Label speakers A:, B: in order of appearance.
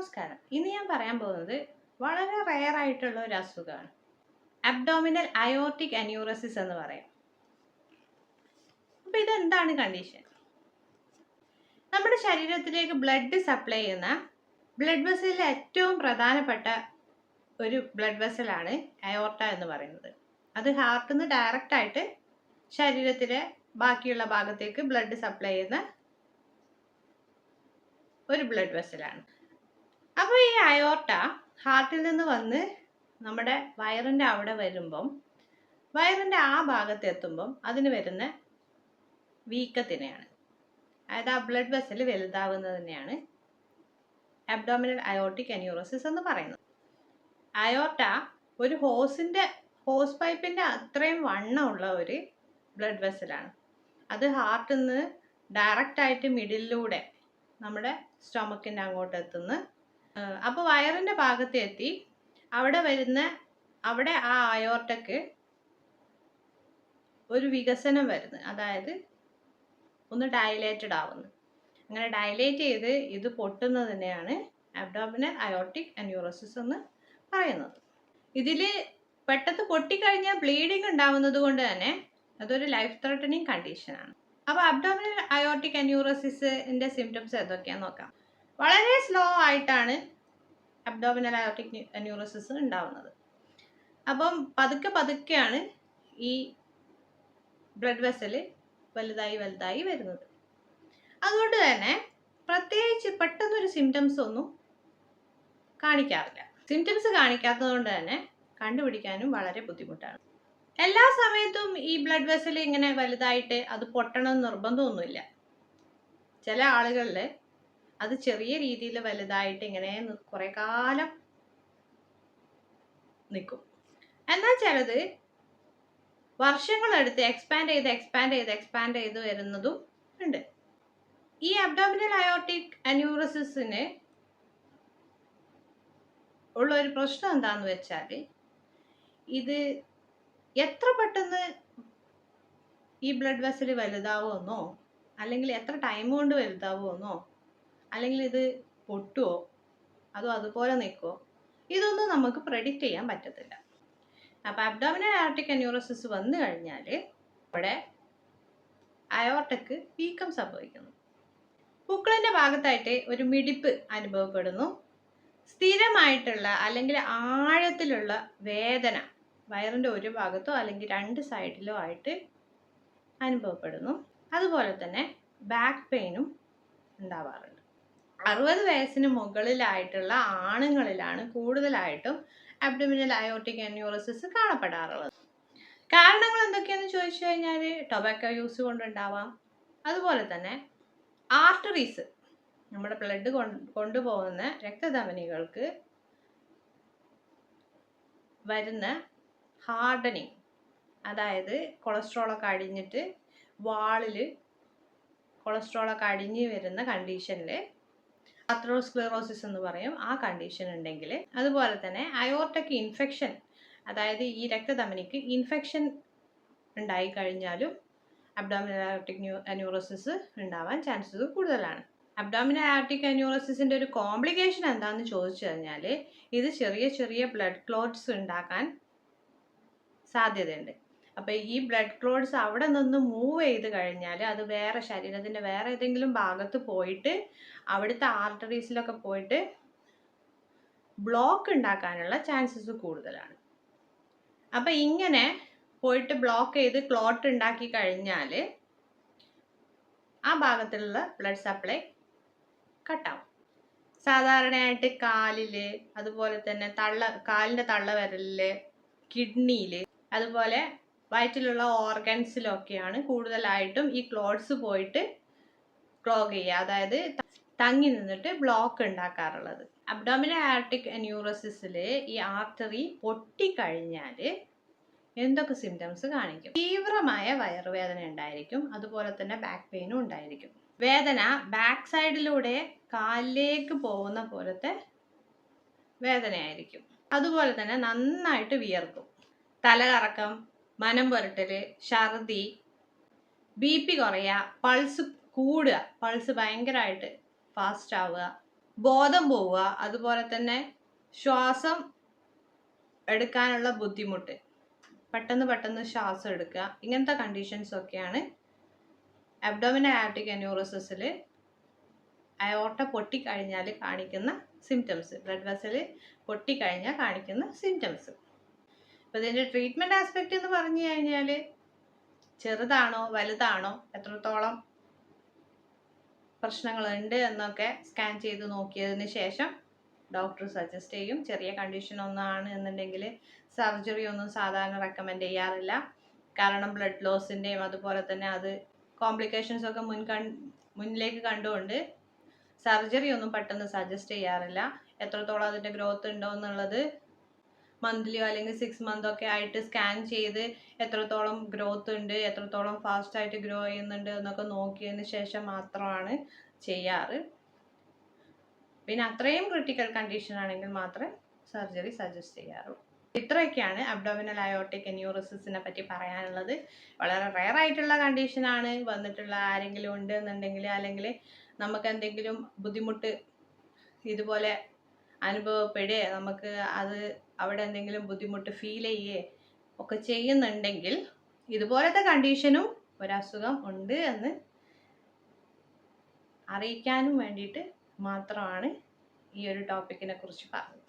A: നമസ്കാരം. ഇന്ന് ഞാൻ പറയാൻ പോകുന്നത് വളരെ റെയർ ആയിട്ടുള്ള ഒരു അസുഖമാണ്. അബ്ഡോമിനൽ അയോർട്ടിക് അന്യൂറസിസ് എന്ന് പറയും. അപ്പോൾ ഇതെന്താണ് കണ്ടീഷൻ? നമ്മുടെ ശരീരത്തിലേക്ക് ബ്ലഡ് സപ്ലൈ ചെയ്യുന്ന ബ്ലഡ് വെസലിലെ ഏറ്റവും പ്രധാനപ്പെട്ട ഒരു ബ്ലഡ് വെസലാണ് അയോർട്ട എന്ന് പറയുന്നത്. അത് ഹാർട്ടിൽ നിന്ന് ഡയറക്റ്റ് ആയിട്ട് ശരീരത്തിലെ ബാക്കിയുള്ള ഭാഗത്തേക്ക് ബ്ലഡ് സപ്ലൈ ചെയ്യുന്ന ഒരു ബ്ലഡ് വെസലാണ്. അപ്പോൾ ഈ അയോർട്ട ഹാർട്ടിൽ നിന്ന് വന്ന് നമ്മുടെ വയറിൻ്റെ അവിടെ വരുമ്പം, വയറിൻ്റെ ആ ഭാഗത്ത് എത്തുമ്പം അതിന് വരുന്ന വീക്കത്തിനെയാണ്, അതായത് ആ ബ്ലഡ് വെസൽ വലുതാവുന്നതിനെയാണ് അബ്ഡോമിനൽ അയോർട്ടിക് അന്യൂറസിസ് എന്ന് പറയുന്നത്. അയോർട്ട ഒരു ഹോസ് പൈപ്പിൻ്റെ അത്രയും വണ്ണമുള്ള ഒരു ബ്ലഡ് വെസലാണ്. അത് ഹാർട്ടിൽ നിന്ന് ഡയറക്റ്റ് ആയിട്ട് മിഡിലൂടെ നമ്മുടെ സ്റ്റൊമക്കിൻ്റെ അങ്ങോട്ട് എത്തുന്നു. അപ്പോൾ വയറിൻ്റെ ഭാഗത്ത് എത്തി അവിടെ ആ അയോർട്ടക്ക് ഒരു വികസനം വരുന്നു, അതായത് ഒന്ന് ഡയലേറ്റഡ് ആവുന്നു. അങ്ങനെ ഡയലേറ്റ് ചെയ്ത് ഇത് പൊട്ടുന്നതിനെയാണ് അബ്ഡോമിനൽ അയോർട്ടിക് അന്യൂറസിസ് എന്ന് പറയുന്നത്. ഇതിൽ പെട്ടെന്ന് പൊട്ടിക്കഴിഞ്ഞാൽ ബ്ലീഡിങ് ഉണ്ടാവുന്നത് കൊണ്ട് തന്നെ അതൊരു ലൈഫ് ത്രെട്ടനിങ് കണ്ടീഷനാണ്. അപ്പോൾ അബ്ഡോമിനൽ അയോർട്ടിക് അന്യൂറസിസിൻ്റെ സിംറ്റംസ് എന്തൊക്കെയാണെന്ന് നോക്കാം. വളരെ സ്ലോ ആയിട്ടാണ് അബ്ഡോമിനൽ അയോർട്ടിക് അന്യൂറസിസ് ഉണ്ടാവുന്നത്. അപ്പം പതുക്കെയാണ് ഈ ബ്ലഡ് വെസൽ വലുതായി വരുന്നത്. അതുകൊണ്ട് തന്നെ പ്രത്യേകിച്ച് പെട്ടെന്നൊരു സിംറ്റംസ് ഒന്നും കാണിക്കാറില്ല. സിംറ്റംസ് കാണിക്കാത്തത് കൊണ്ട് തന്നെ കണ്ടുപിടിക്കാനും വളരെ ബുദ്ധിമുട്ടാണ്. എല്ലാ സമയത്തും ഈ ബ്ലഡ് വെസൽ ഇങ്ങനെ വലുതായിട്ട് അത് പൊട്ടണം നിർബന്ധമൊന്നുമില്ല. ചില ആളുകളിൽ അത് ചെറിയ രീതിയിൽ വലുതായിട്ട് ഇങ്ങനെ കുറേ കാലം നിൽക്കും. എന്നാൽ ചിലത് വർഷങ്ങളെടുത്ത് എക്സ്പാൻഡ് ചെയ്ത് വരുന്നതും ഉണ്ട്. ഈ അബ്ഡോമിനൽ അയോർട്ടിക് അന്യൂറസിസിന് ഉള്ള ഒരു പ്രശ്നം എന്താണെന്ന് വെച്ചാൽ, ഇത് എത്ര പെട്ടെന്ന് ഈ ബ്ലഡ് വെസൽ വലുതാവുമെന്നോ, അല്ലെങ്കിൽ എത്ര ടൈം കൊണ്ട് വലുതാവുമെന്നോ, അല്ലെങ്കിൽ ഇത് പൊട്ടുമോ അതോ അതുപോലെ നിൽക്കുമോ, ഇതൊന്നും നമുക്ക് പ്രെഡിക്റ്റ് ചെയ്യാൻ പറ്റത്തില്ല. അപ്പോൾ അബ്ഡോമിനൽ അയോർട്ടിക് അന്യൂറസിസ് വന്നു കഴിഞ്ഞാൽ അവിടെ അയോർട്ടക്ക് വീക്കം സംഭവിക്കുന്നു. പൂക്കളിൻ്റെ ഭാഗത്തായിട്ട് ഒരു മിടിപ്പ് അനുഭവപ്പെടുന്നു. സ്ഥിരമായിട്ടുള്ള അല്ലെങ്കിൽ ആഴത്തിലുള്ള വേദന വയറിൻ്റെ ഒരു ഭാഗത്തോ അല്ലെങ്കിൽ രണ്ട് സൈഡിലോ ആയിട്ട് അനുഭവപ്പെടുന്നു. അതുപോലെ തന്നെ ബാക്ക് പെയിനും ഉണ്ടാവാറുണ്ട്. 60 വയസ്സിന് മുകളിലായിട്ടുള്ള ആണുങ്ങളിലാണ് കൂടുതലായിട്ടും അബ്ഡോമിനൽ അയോർട്ടിക് അന്യൂറസിസ് കാണപ്പെടാറുള്ളത്. കാരണങ്ങൾ എന്തൊക്കെയാണെന്ന് ചോദിച്ചു കഴിഞ്ഞാൽ, ടൊബാക്കോ യൂസ് കൊണ്ടുണ്ടാവാം. അതുപോലെ തന്നെ ആർട്ടറീസ്, നമ്മുടെ ബ്ലഡ് കൊണ്ടുപോകുന്ന രക്തധമനികൾക്ക് വരുന്ന ഹാർഡനിങ്, അതായത് കൊളസ്ട്രോളൊക്കെ അടിഞ്ഞിട്ട് വാളിൽ കൊളസ്ട്രോളൊക്കെ അടിഞ്ഞ് വരുന്ന കണ്ടീഷനിൽ ആത്രോസ്ക്ലെറോസിസ് എന്ന് പറയും, ആ കണ്ടീഷൻ ഉണ്ടെങ്കിൽ, അതുപോലെ തന്നെ അയോർട്ടക്ക് ഇൻഫെക്ഷൻ, അതായത് ഈ രക്തധമനിക്ക് ഇൻഫെക്ഷൻ ഉണ്ടായി കഴിഞ്ഞാലും അബ്ഡോമിനൽ അയോർട്ടിക് അന്യൂറസിസ് ഉണ്ടാവാൻ ചാൻസസ് കൂടുതലാണ്. അബ്ഡോമിനൽ അയോർട്ടിക് അന്യൂറസിസിൻ്റെ ഒരു കോംപ്ലിക്കേഷൻ എന്താണെന്ന് ചോദിച്ചു കഴിഞ്ഞാൽ, ഇത് ചെറിയ ബ്ലഡ് ക്ലോട്ട്സ് ഉണ്ടാക്കാൻ സാധ്യതയുണ്ട്. അപ്പോൾ ഈ ബ്ലഡ് ക്ലോട്ട്സ് അവിടെ നിന്ന് മൂവ് ചെയ്ത് കഴിഞ്ഞാൽ അത് ശരീരത്തിൻ്റെ വേറെ ഏതെങ്കിലും ഭാഗത്ത് പോയിട്ട് അവിടുത്തെ ആർട്ടറീസിലൊക്കെ പോയിട്ട് ബ്ലോക്ക് ഉണ്ടാക്കാനുള്ള ചാൻസസ് കൂടുതലാണ്. അപ്പം ഇങ്ങനെ പോയിട്ട് ബ്ലോക്ക് ചെയ്ത് ക്ലോട്ട് ഉണ്ടാക്കി കഴിഞ്ഞാൽ ആ ഭാഗത്തുള്ള ബ്ലഡ് സപ്ലൈ കട്ടാവും. സാധാരണയായിട്ട് കാലിൽ, അതുപോലെ തന്നെ കാലിൻ്റെ തള്ളവിരലിൽ, കിഡ്നിയിൽ, അതുപോലെ വയറ്റിലുള്ള ഓർഗൻസിലൊക്കെയാണ് കൂടുതലായിട്ടും ഈ ക്ലോട്ട്സ് പോയിട്ട് ക്ലോഗ് ചെയ്യുക, അതായത് തങ്ങി നിന്നിട്ട് ബ്ലോക്ക് ഉണ്ടാക്കാറുള്ളത്. അബ്ഡോമിനൽ അയോർട്ടിക് അന്യൂറസിസിൽ ഈ ആർട്ടറി പൊട്ടിക്കഴിഞ്ഞാൽ എന്തൊക്കെ സിംറ്റംസ് കാണിക്കും? തീവ്രമായ വയറുവേദന ഉണ്ടായിരിക്കും. അതുപോലെ തന്നെ ബാക്ക് പെയിനും ഉണ്ടായിരിക്കും. വേദന ബാക്ക് സൈഡിലൂടെ കാലിലേക്ക് പോകുന്ന പോലത്തെ വേദനയായിരിക്കും. അതുപോലെ തന്നെ നന്നായിട്ട് വിയർക്കും. തലകറക്കം, മനം പുരട്ടൽ, ഛർദി, BP കുറയുക, പൾസ് കൂടുക, പൾസ് ഭയങ്കരമായിട്ട് ഫാസ്റ്റ് ആവുക, ബോധം പോവുക, അതുപോലെ തന്നെ ശ്വാസം എടുക്കാനുള്ള ബുദ്ധിമുട്ട്, പെട്ടെന്ന് ശ്വാസം എടുക്കുക, ഇങ്ങനത്തെ കണ്ടീഷൻസ് ഒക്കെയാണ് അബ്ഡോമിനൽ അയോർട്ടിക് അന്യൂറോസിസിൽ അയോർട്ട പൊട്ടിക്കഴിഞ്ഞാൽ കാണിക്കുന്ന സിംറ്റംസ്, ബ്ലഡ് വെസൽ പൊട്ടിക്കഴിഞ്ഞാൽ കാണിക്കുന്ന സിംറ്റംസ്. അപ്പോൾ ഇതിൻ്റെ ട്രീറ്റ്മെൻറ്റ് ആസ്പെക്റ്റ് എന്ന് പറഞ്ഞു കഴിഞ്ഞാൽ ചെറുതാണോ വലുതാണോ, എത്രത്തോളം പ്രശ്നങ്ങളുണ്ട് എന്നൊക്കെ സ്കാൻ ചെയ്ത് നോക്കിയതിന് ശേഷം ഡോക്ടർ സജസ്റ്റ് ചെയ്യും. ചെറിയ കണ്ടീഷൻ ഒന്നാണ് എന്നുണ്ടെങ്കിൽ സർജറി ഒന്നും സാധാരണ റെക്കമെൻഡ് ചെയ്യാറില്ല. കാരണം ബ്ലഡ് ലോസിൻ്റെയും അതുപോലെ തന്നെ അത് കോംപ്ലിക്കേഷൻസ് ഒക്കെ മുന്നിലേക്ക് കണ്ടുകൊണ്ട് സർജറി ഒന്നും പെട്ടെന്ന് സജസ്റ്റ് ചെയ്യാറില്ല. എത്രത്തോളം അതിൻ്റെ ഗ്രോത്ത് ഉണ്ടോ എന്നുള്ളത് മന്ത്ലിയോ അല്ലെങ്കിൽ 6 months ഒക്കെ ആയിട്ട് സ്കാൻ ചെയ്ത് എത്രത്തോളം ഗ്രോത്ത് ഉണ്ട്, എത്രത്തോളം ഫാസ്റ്റായിട്ട് ഗ്രോ ചെയ്യുന്നുണ്ട് എന്നൊക്കെ നോക്കിയതിന് ശേഷം മാത്രമാണ് ചെയ്യാറ്. പിന്നെ അത്രയും ക്രിട്ടിക്കൽ കണ്ടീഷൻ ആണെങ്കിൽ മാത്രമേ സർജറി സജസ്റ്റ് ചെയ്യാറുള്ളൂ. ഇത്രയൊക്കെയാണ് അബ്ഡോമിനൽ അയോർട്ടിക് അന്യൂറോസിസിനെ പറ്റി പറയാനുള്ളത്. വളരെ റെയർ ആയിട്ടുള്ള കണ്ടീഷനാണ്. വന്നിട്ടുള്ള ആരെങ്കിലും ഉണ്ട് എന്നുണ്ടെങ്കിൽ, അല്ലെങ്കിൽ നമുക്ക് എന്തെങ്കിലും ബുദ്ധിമുട്ട് ഇതുപോലെ അനുഭവപ്പെടുകയോ നമുക്ക് അത് അവിടെ എന്തെങ്കിലും ബുദ്ധിമുട്ട് ഫീൽ ചെയ്യുകയോ ഒക്കെ ചെയ്യുന്നുണ്ടെങ്കിൽ ഇതുപോലത്തെ കണ്ടീഷനും ഒരസുഖം ഉണ്ട് എന്ന് അറിയിക്കാനും വേണ്ടിയിട്ട് മാത്രമാണ് ഈ ഒരു ടോപ്പിക്കിനെ കുറിച്ച് പറഞ്ഞത്.